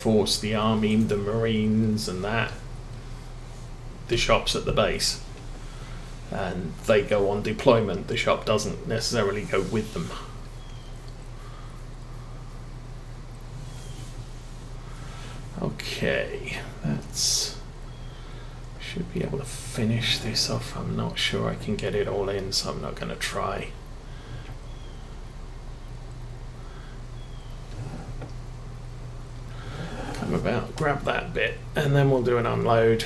Force, the Army, the Marines and that, the shop's at the base. And they go on deployment. The shop doesn't necessarily go with them. Okay, that's... should be able to finish this off. I'm not sure I can get it all in, so I'm not going to try. Come about, grab that bit, and then we'll do an unload.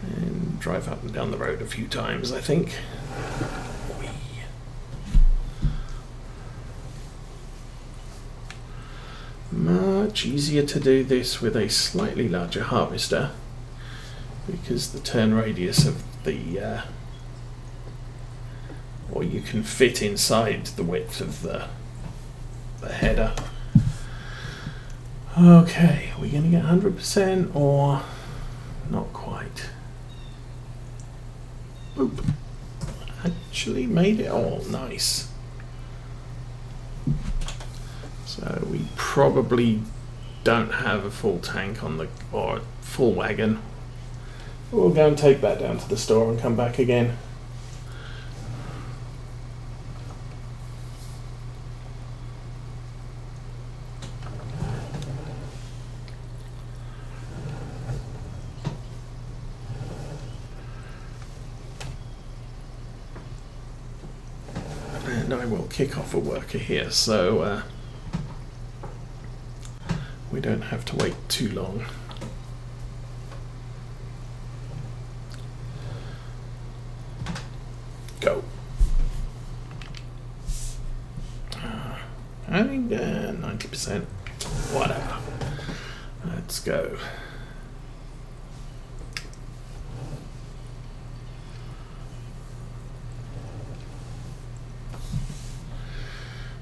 And drive up and down the road a few times, I think. Much easier to do this with a slightly larger harvester because the turn radius of the or you can fit inside the width of the header. Okay, are we going to get 100% or not quite? Boop. Actually made it all. Nice. So we probably don't have a full tank on the, or full wagon. We'll go and take that down to the store and come back again. And I will kick off a worker here, so we don't have to wait too long. Go. I think 90%. Whatever. Let's go.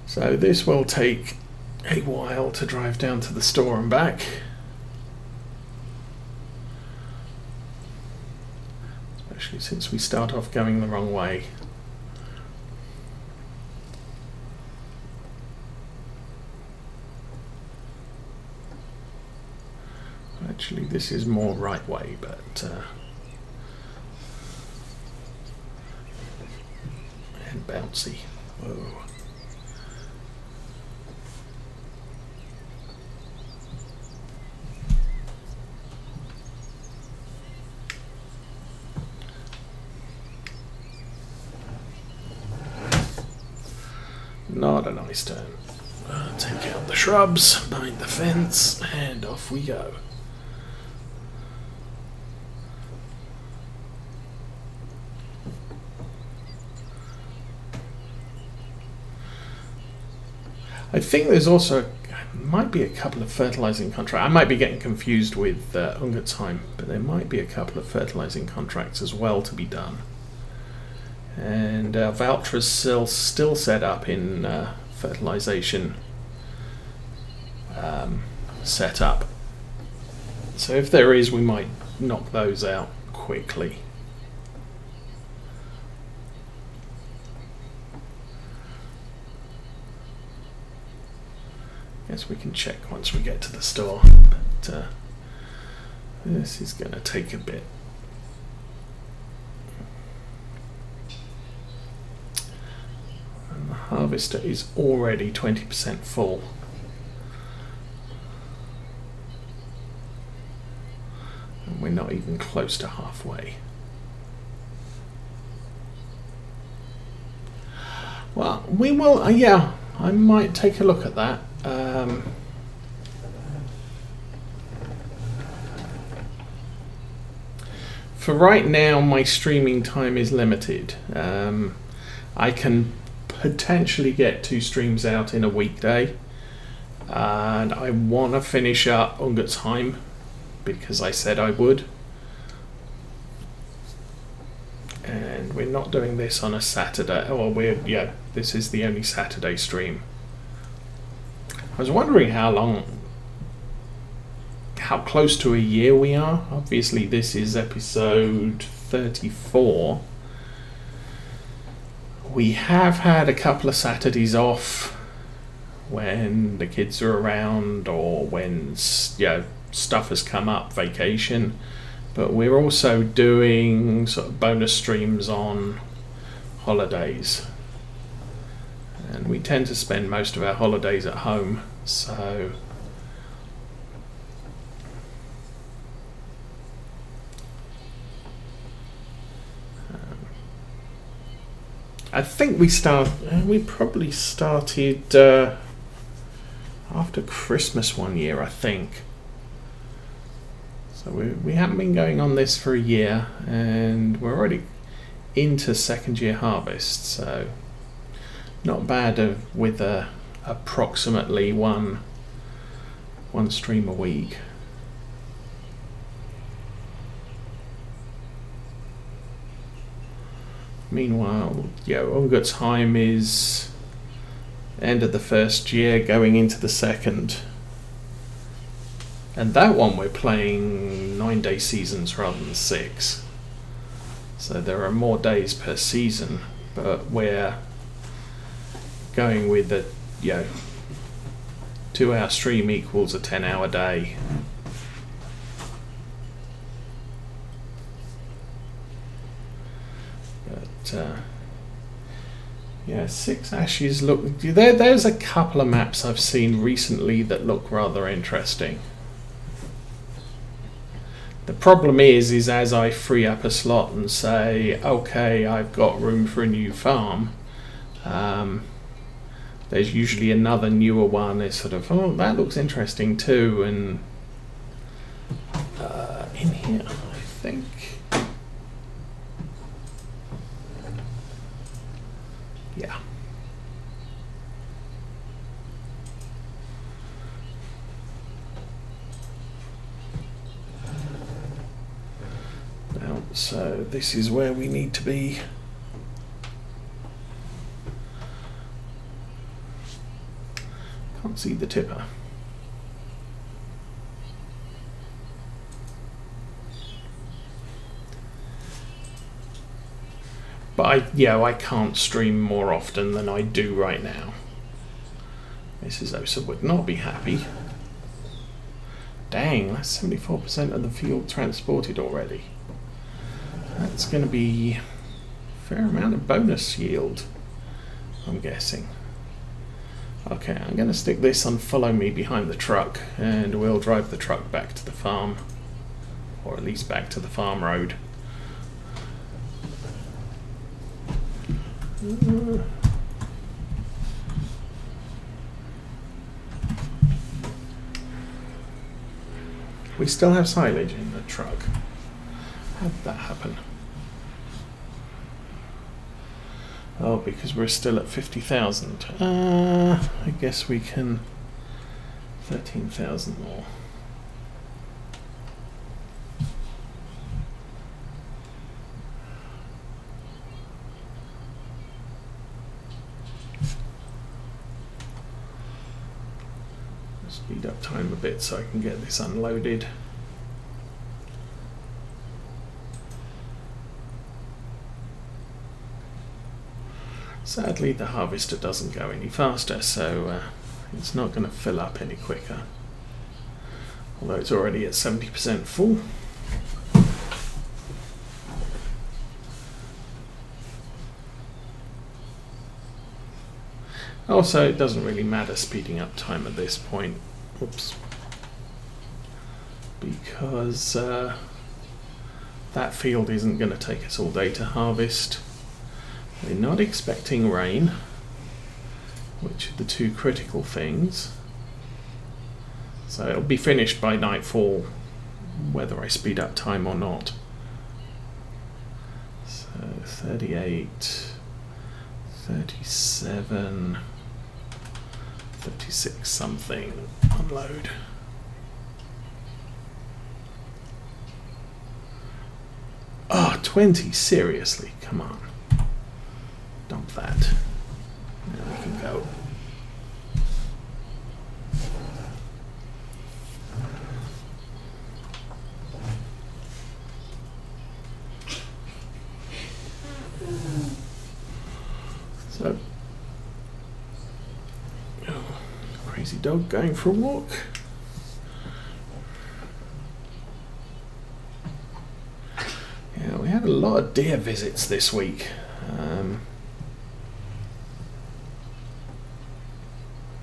So this will take a while to drive down to the store and back. Especially since we start off going the wrong way. Actually, this is more right way, but and bouncy. Whoa. Not a nice turn. Take out the shrubs, bind the fence, and off we go. I think there's also might be a couple of fertilizing contracts. I might be getting confused with Ungertheim, but there might be a couple of fertilizing contracts as well to be done. And Valtra's still set up in fertilization setup. So if there is, we might knock those out quickly. Guess we can check once we get to the store, but this is going to take a bit. Harvester is already 20% full. And we're not even close to halfway. Well, we will, yeah, I might take a look at that. For right now, my streaming time is limited. I can potentially get 2 streams out in a weekday, and I want to finish up Ungertheim because I said I would, and we're not doing this on a Saturday. Oh, yeah, this is the only Saturday stream. I was wondering how close to a year we are. Obviously this is episode 34. We have had a couple of Saturdays off when the kids are around or when stuff has come up, vacation. But we're also doing sort of bonus streams on holidays, and we tend to spend most of our holidays at home, so I think we probably started after Christmas one year, I think. So we haven't been going on this for a year, and we're already into second year harvest, so not bad with approximately one stream a week. Meanwhile, Ungut's is end of the first year, going into the second. And that one we're playing 9-day seasons rather than 6. So there are more days per season, but we're going with the 2-hour stream equals a 10-hour day. But 6 ashes look. There's a couple of maps I've seen recently that look rather interesting. The problem is as I free up a slot and say, okay, I've got room for a new farm, there's usually another newer one. It's sort of, oh, that looks interesting too. And in here, I think. Yeah. So this is where we need to be. Can't see the tipper. But I can't stream more often than I do right now. Mrs. Osa would not be happy. Dang, that's 74% of the field transported already. That's going to be a fair amount of bonus yield, I'm guessing. Okay, I'm going to stick this on follow me behind the truck, and we'll drive the truck back to the farm, or at least back to the farm road. We still have silage in the truck. How did that happen? Oh, because we're still at 50,000. I guess we can 13,000 more. Speed up time a bit so I can get this unloaded. Sadly, the harvester doesn't go any faster, so it's not going to fill up any quicker. Although it's already at 70% full. Also, it doesn't really matter speeding up time at this point. Oops. Because that field isn't going to take us all day to harvest. We're not expecting rain, which are the two critical things. So it'll be finished by nightfall, whether I speed up time or not. So 38, 37, 36 something, unload. Oh, 20, seriously, come on. Dump that. Now we can go. So Crazy dog going for a walk. Yeah, we had a lot of deer visits this week.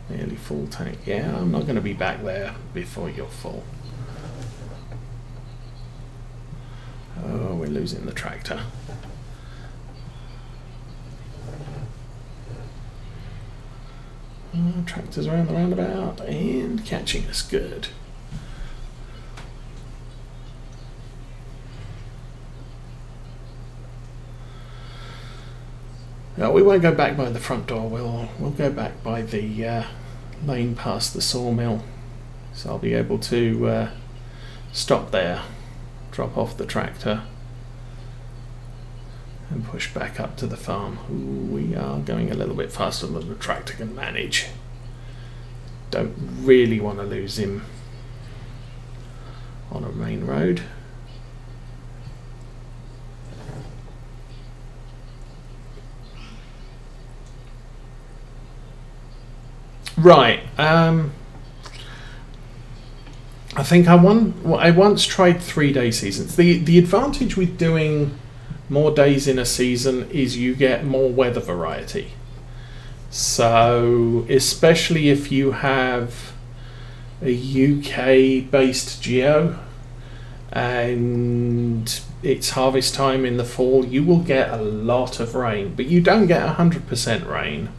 Nearly full tank. Yeah, I'm not going to be back there before you're full. Oh, we're losing the tractor. Tractors around the roundabout and catching us good. No, we won't go back by the front door. We'll go back by the lane past the sawmill. So I'll be able to stop there, drop off the tractor, and push back up to the farm. Ooh, we are going a little bit faster than the tractor can manage. Don't really want to lose him on a main road. Right. I think I once tried 3-day seasons. The advantage with doing more days in a season is you get more weather variety. So especially if you have a UK based geo and it's harvest time in the fall, you will get a lot of rain, but you don't get 100% rain.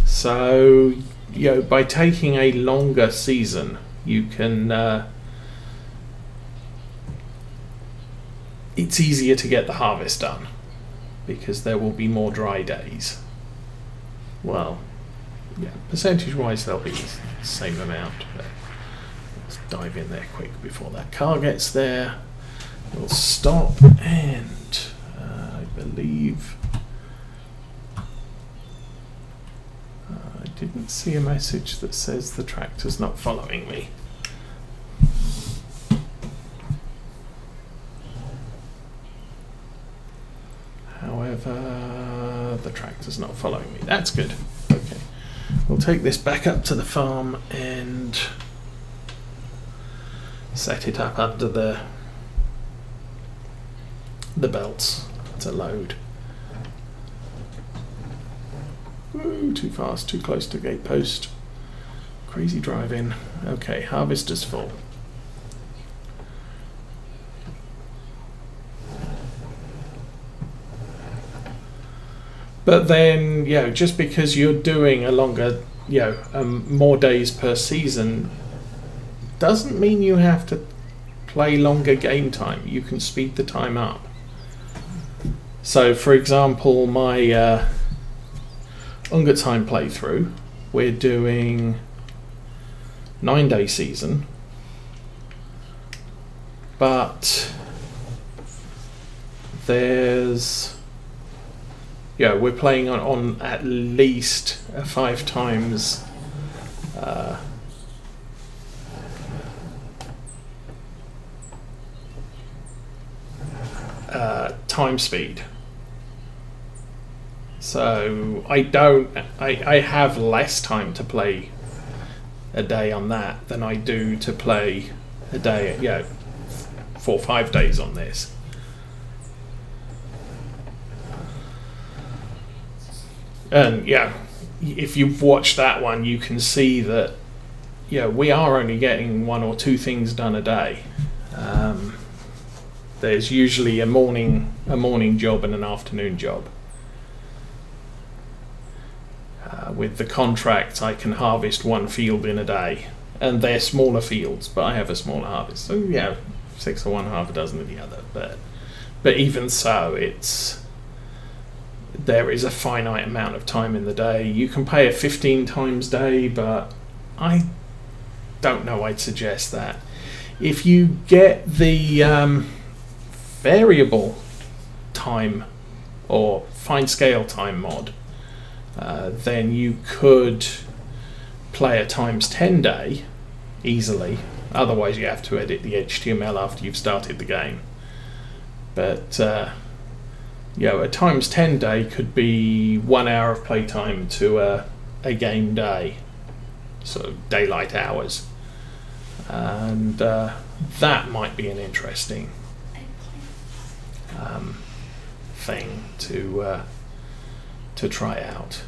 So, you know, by taking a longer season, you can it's easier to get the harvest done because there will be more dry days. Well, yeah, percentage wise they'll be the same amount, but let's dive in there quick before that car gets there. We'll stop, and I believe I didn't see a message that says the tractor's not following me. However, the tractor's not following me. That's good. Okay. We'll take this back up to the farm and set it up under the belts to load. Ooh, too fast, too close to gate post. Crazy driving. Okay, harvester's full. But then, you know, just because you're doing a longer, you know, more days per season, doesn't mean you have to play longer game time. You can speed the time up. So, for example, my Ungertheim playthrough, we're doing 9-day season, but there's, yeah, we're playing on at least 5 times time speed. So I have less time to play a day on that than I do to play a day, you know, 4 or 5 days on this. And yeah, if you've watched that one, you can see that, yeah, we are only getting 1 or 2 things done a day. There's usually a morning job and an afternoon job. With the contract, I can harvest 1 field in a day, and they're smaller fields, but I have a smaller harvest. So yeah, 6 of one, half a dozen of the other. But even so, there is a finite amount of time in the day. You can pay a 15 times day, but I don't know, I'd suggest that. If you get the variable time or fine scale time mod, then you could play a times 10 day easily. Otherwise you have to edit the HTML after you've started the game. But you know, a times 10 day could be 1 hour of playtime to a game day. sort of daylight hours, and that might be an interesting thing to try out.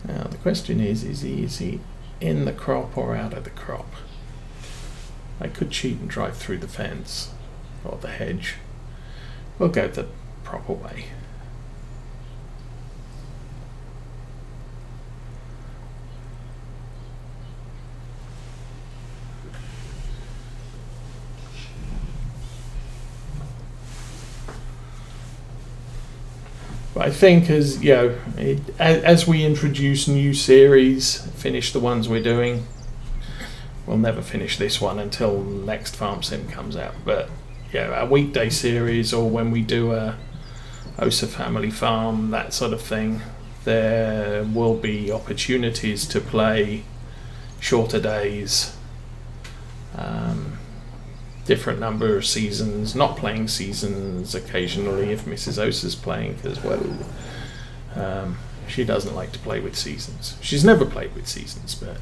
Now the question is he in the crop or out of the crop? I could cheat and drive through the fence or the hedge. We'll go the proper way. But I think as you know, as we introduce new series, finish the ones we're doing. We'll never finish this one until next Farm Sim comes out. But yeah, a weekday series, or when we do a OSA Family Farm, that sort of thing, there will be opportunities to play shorter days, different number of seasons, not playing seasons occasionally if Mrs. Osa's playing, because, well, she doesn't like to play with seasons. She's never played with seasons, but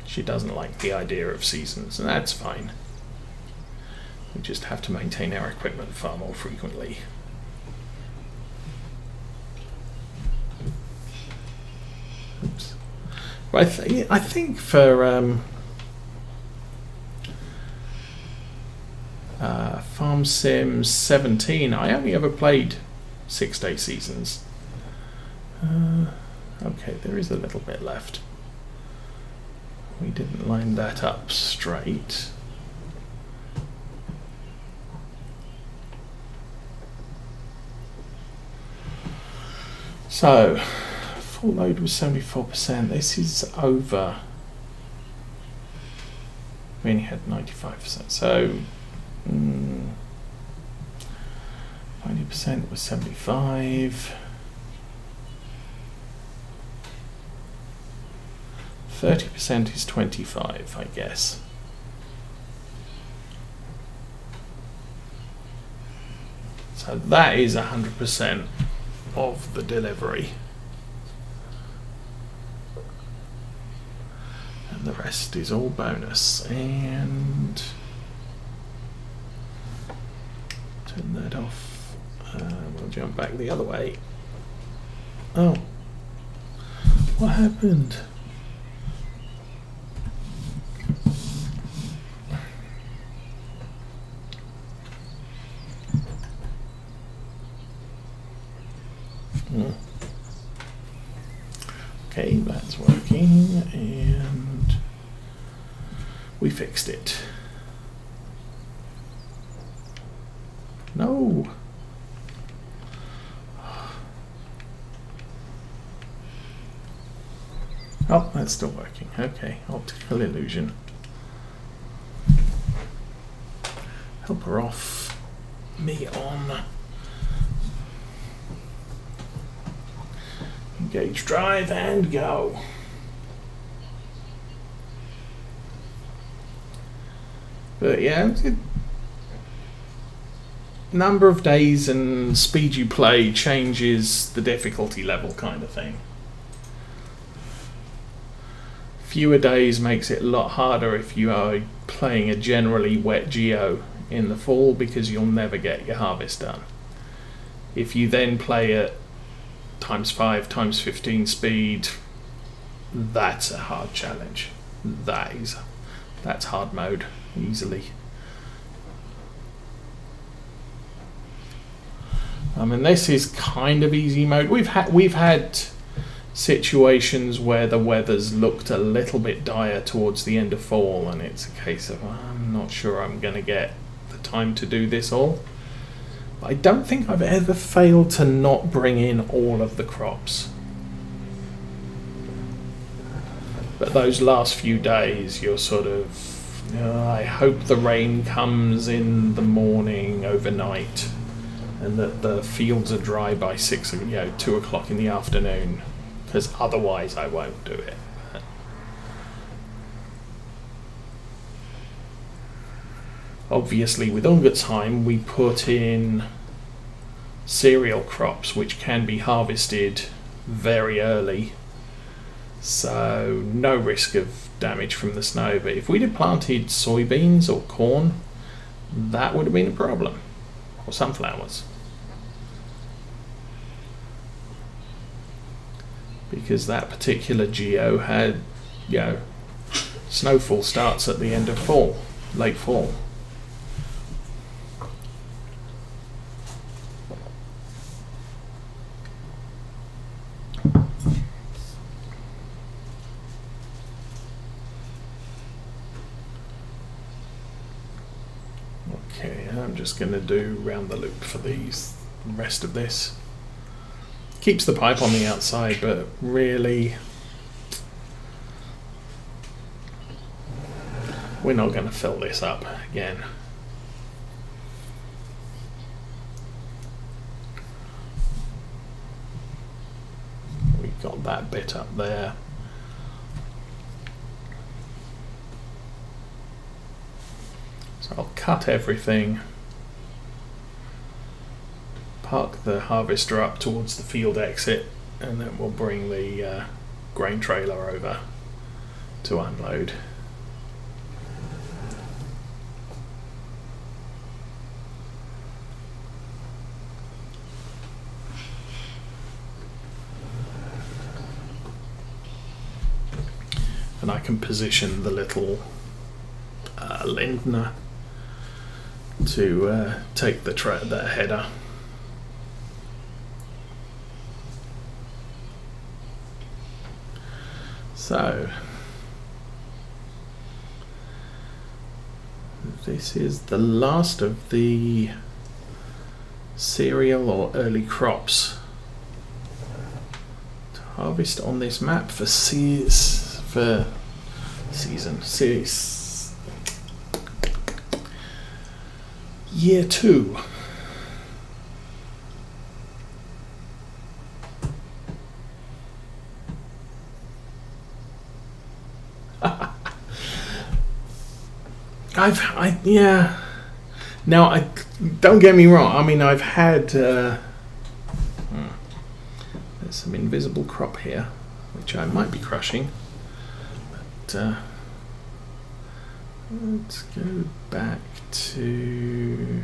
she doesn't like the idea of seasons, and that's fine. We just have to maintain our equipment far more frequently. Oops. Well, I think for Farm Sim 17, I only ever played 6-day seasons. Okay, there is a little bit left. We didn't line that up straight. So, full load was 74%. This is over. We only had 95%. So, 90% was 75. 30% is 25, I guess. So that is 100% of the delivery. And the rest is all bonus. And turn that off. We'll jump back the other way. Oh, what happened? Okay, that's working, and we fixed it. No. Oh, that's still working. Okay, optical illusion. Help her off. Me on. Engage drive and go. But yeah, number of days and speed you play changes the difficulty level, kind of thing. Fewer days makes it a lot harder if you are playing a generally wet geo in the fall, because you'll never get your harvest done. If you then play at ×5, ×15 speed, that's a hard challenge. That's hard mode easily. I mean, this is kind of easy mode. We've had situations where the weather's looked a little bit dire towards the end of fall, and it's a case of, I'm not sure I'm going to get the time to do this all. But I don't think I've ever failed to not bring in all of the crops. But those last few days, you're sort of, I hope the rain comes in the morning, overnight, and that the fields are dry by 2 o'clock in the afternoon, because otherwise I won't do it. Obviously with Ungertheim we put in cereal crops which can be harvested very early, so no risk of damage from the snow. But if we'd have planted soybeans or corn, that would have been a problem, or sunflowers, because that particular geo had, you know, snowfall starts at the end of fall, late fall. Okay, I'm just going to do round the loop for these rest of this. Keeps the pipe on the outside, but really we're not going to fill this up again. We've got that bit up there. So I'll cut everything, park the harvester up towards the field exit, and then we'll bring the grain trailer over to unload. And I can position the little Lindner to take the header. So this is the last of the cereal or early crops to harvest on this map for year 2. Yeah. Now, don't get me wrong. I mean, I've had there's some invisible crop here, which I might be crushing. But let's go back to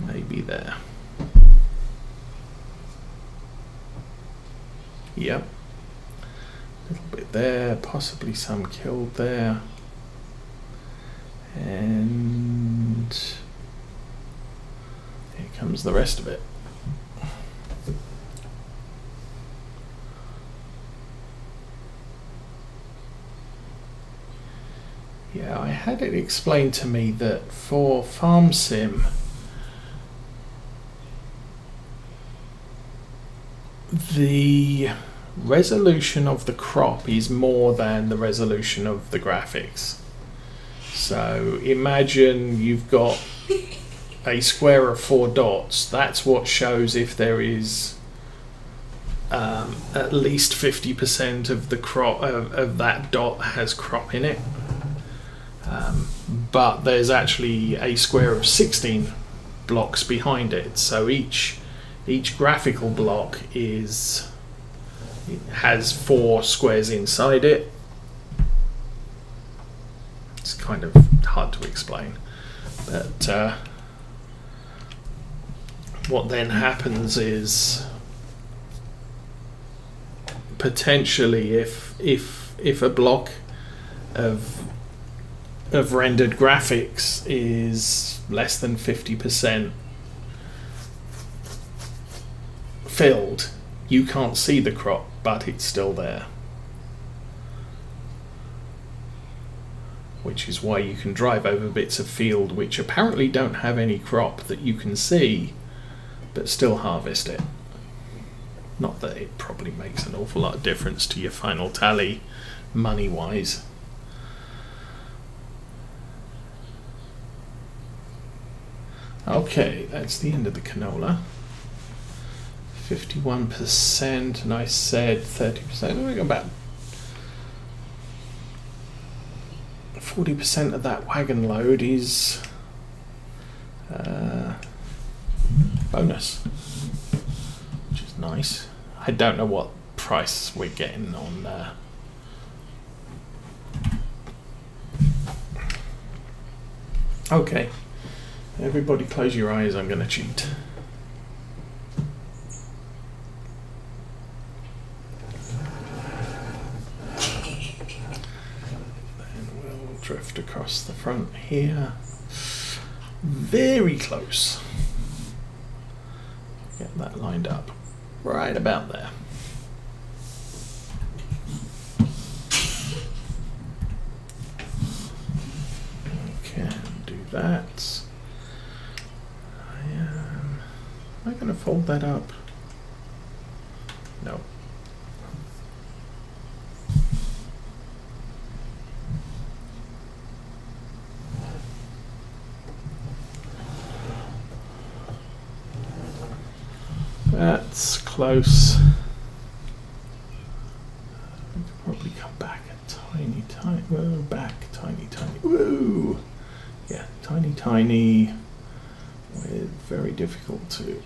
maybe there. Yep. A little bit there, possibly some killed there. And here comes the rest of it. Yeah, I had it explained to me that for Farm Sim, the resolution of the crop is more than the resolution of the graphics. So imagine you've got a square of 4 dots. That's what shows if there is at least 50% of the crop of that dot has crop in it. But there's actually a square of 16 blocks behind it. So each graphical block has 4 squares inside it. It's kind of hard to explain, but what then happens is potentially if a block of rendered graphics is less than 50% filled, you can't see the crop, but it's still there. Which is why you can drive over bits of field which apparently don't have any crop that you can see, but still harvest it. Not that it probably makes an awful lot of difference to your final tally money-wise. Okay, that's the end of the canola. 51%, and I said 30%. We got about 40% of that wagon load is bonus, which is nice. I don't know what price we're getting on Okay, everybody close your eyes, I'm going to cheat. Then we'll drift across the front here. Very close. Get that lined up right about there. That. Am I going to fold that up? No. That's close. I could probably come back a tiny, tiny. Woo! Yeah, tiny, with very difficult to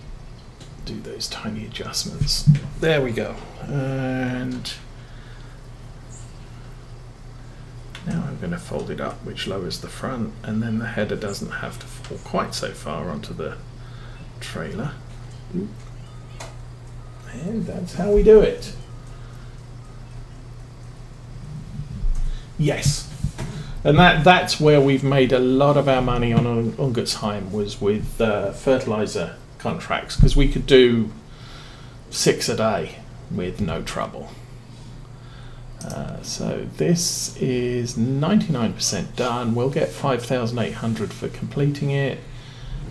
do those tiny adjustments. There we go. And now I'm going to fold it up, which lowers the front, and then the header doesn't have to fall quite so far onto the trailer. And that's how we do it. Yes. And that's where we've made a lot of our money on Ungertsheim, was with fertilizer contracts, because we could do 6 a day with no trouble. So this is 99% done. We'll get 5,800 for completing it,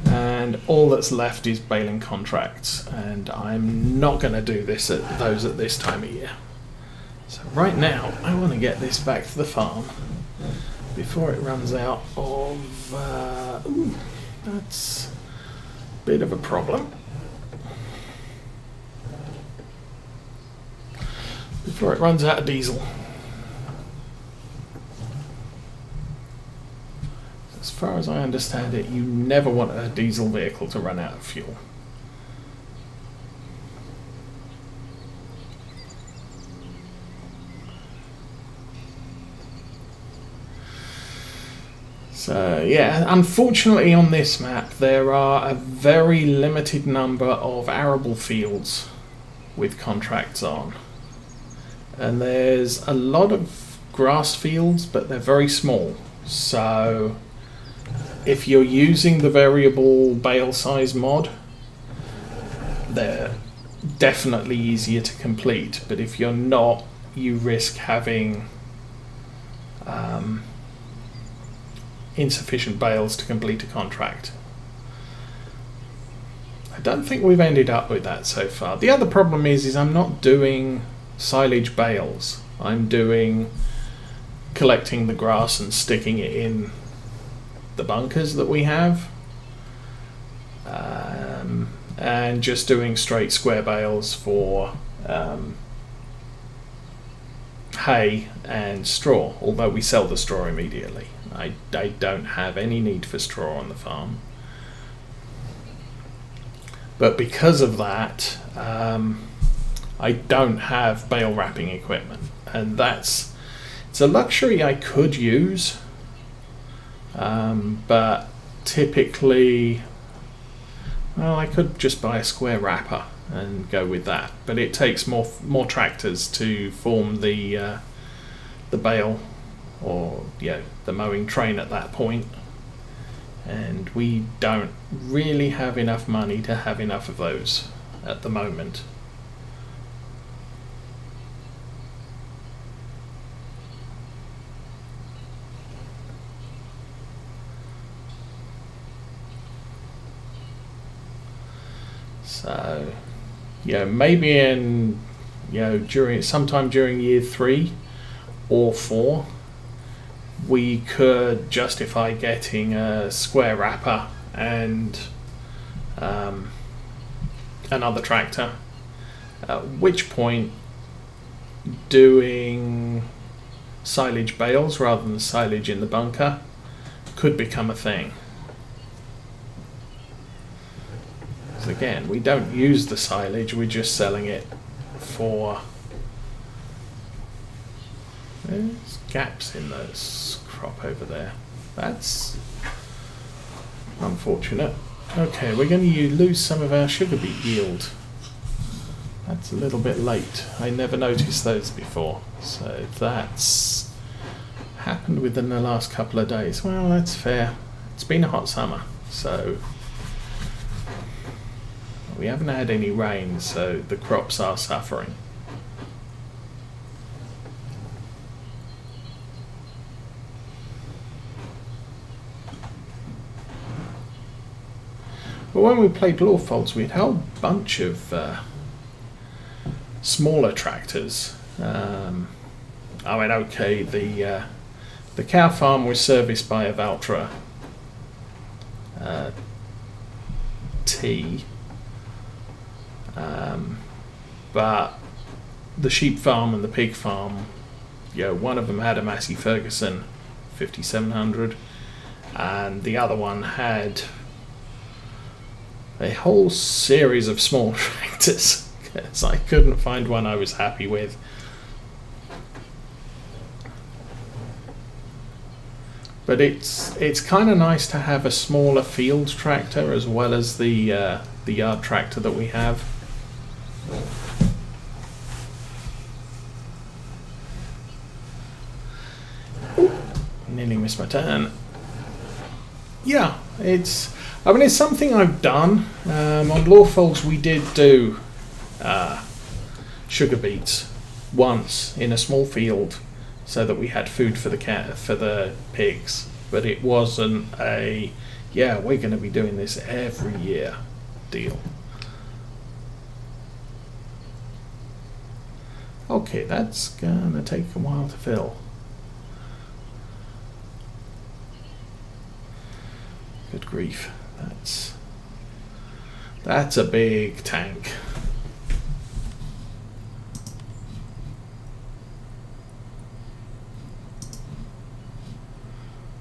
and all that's left is baling contracts, and I'm not going to do those at this time of year. So right now I want to get this back to the farm before it runs out of, ooh, that's a bit of a problem. Before it runs out of diesel. As far as I understand it, you never want a diesel vehicle to run out of fuel. So yeah, unfortunately on this map there are a very limited number of arable fields with contracts on. And there's a lot of grass fields, but they're very small. So if you're using the variable bale size mod, they're definitely easier to complete. But if you're not, you risk having insufficient bales to complete a contract. I don't think we've ended up with that so far. The other problem is I'm not doing silage bales. I'm doing collecting the grass and sticking it in the bunkers that we have, and just doing straight square bales for hay and straw, although we sell the straw immediately. I don't have any need for straw on the farm. But because of that, I don't have bale wrapping equipment, and it's a luxury I could use, but typically, well, I could just buy a square wrapper and go with that, but it takes more tractors to form the bale, or the mowing train at that point, and we don't really have enough money to have enough of those at the moment. So maybe in sometime during year 3 or 4 we could justify getting a square wrapper and another tractor, at which point doing silage bales rather than silage in the bunker could become a thing. Because again, we don't use the silage, we're just selling it for... There's gaps in this crop over there. That's unfortunate. Okay, we're going to lose some of our sugar beet yield. That's a little bit late. I never noticed those before. So that's happened within the last couple of days. Well, that's fair. It's been a hot summer, so we haven't had any rain, so the crops are suffering. But when we played Lawfolds, we had a whole bunch of smaller tractors. I mean, okay, the cow farm was serviced by a Valtra T, but the sheep farm and the pig farm, one of them had a Massey Ferguson 5700, and the other one had a whole series of small tractors, because I couldn't find one I was happy with. But it's kind of nice to have a smaller field tractor as well as the yard tractor that we have. Ooh, nearly missed my turn. Yeah, it's something I've done. On Lawfolds we did do sugar beets once in a small field, so that we had food for the pigs. But it wasn't a we're going to be doing this every year deal. Okay, that's gonna take a while to fill. Good grief. That's a big tank.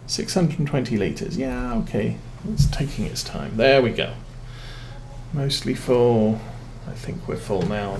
$620 litres. Yeah, okay. It's taking its time. There we go. Mostly full. I think we're full now.